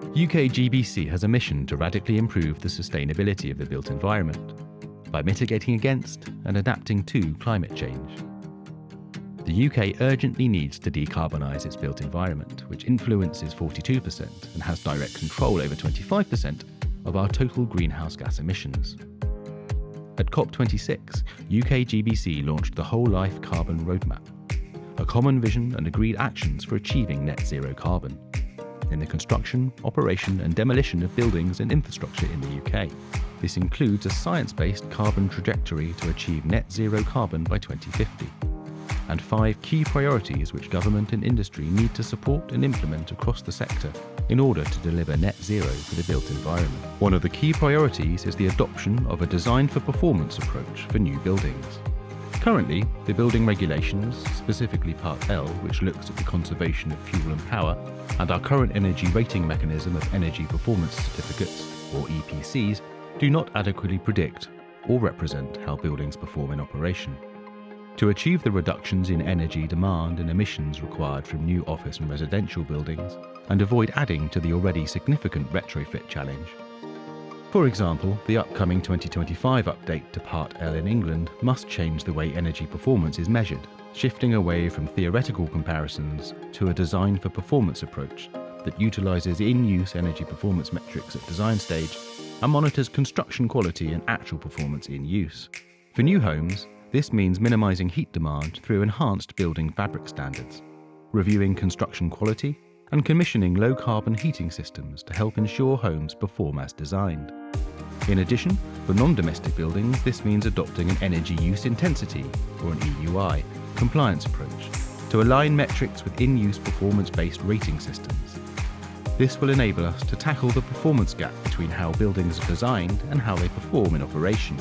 UKGBC has a mission to radically improve the sustainability of the built environment by mitigating against and adapting to climate change. The UK urgently needs to decarbonise its built environment, which influences 42% and has direct control over 25% of our total greenhouse gas emissions. At COP26, UKGBC launched the Whole Life Carbon Roadmap, a common vision and agreed actions for achieving net zero carbon in the construction, operation and demolition of buildings and infrastructure in the UK. This includes a science-based carbon trajectory to achieve net zero carbon by 2050, and 5 key priorities which government and industry need to support and implement across the sector in order to deliver net zero for the built environment. One of the key priorities is the adoption of a design for performance approach for new buildings. Currently, the building regulations, specifically Part L, which looks at the conservation of fuel and power, and our current energy rating mechanism of energy performance certificates, or EPCs, do not adequately predict or represent how buildings perform in operation. To achieve the reductions in energy demand and emissions required from new office and residential buildings, and avoid adding to the already significant retrofit challenge. For example, the upcoming 2025 update to Part L in England must change the way energy performance is measured, shifting away from theoretical comparisons to a design for performance approach that utilises in-use energy performance metrics at design stage and monitors construction quality and actual performance in use. For new homes, this means minimising heat demand through enhanced building fabric standards, reviewing construction quality, and commissioning low-carbon heating systems to help ensure homes perform as designed. In addition, for non-domestic buildings, this means adopting an energy use intensity, or an EUI, compliance approach to align metrics with in-use performance-based rating systems. This will enable us to tackle the performance gap between how buildings are designed and how they perform in operation.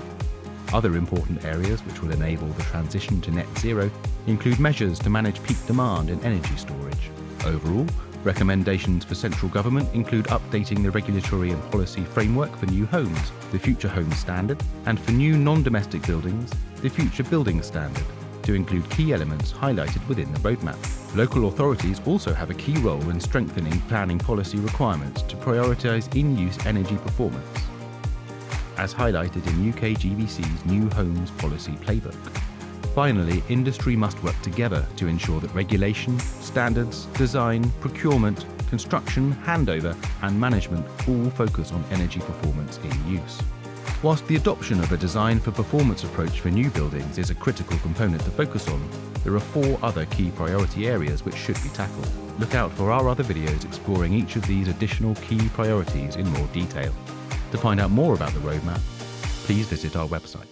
Other important areas which will enable the transition to net zero include measures to manage peak demand and energy storage. Overall, recommendations for central government include updating the regulatory and policy framework for new homes, the Future Homes Standard, and for new non-domestic buildings, the Future Buildings Standard, to include key elements highlighted within the roadmap. Local authorities also have a key role in strengthening planning policy requirements to prioritise in-use energy performance, as highlighted in UKGBC's New Homes Policy Playbook. Finally, industry must work together to ensure that regulation, standards, design, procurement, construction, handover and management all focus on energy performance in use. Whilst the adoption of a design for performance approach for new buildings is a critical component to focus on, there are 4 other key priority areas which should be tackled. Look out for our other videos exploring each of these additional key priorities in more detail. To find out more about the roadmap, please visit our website.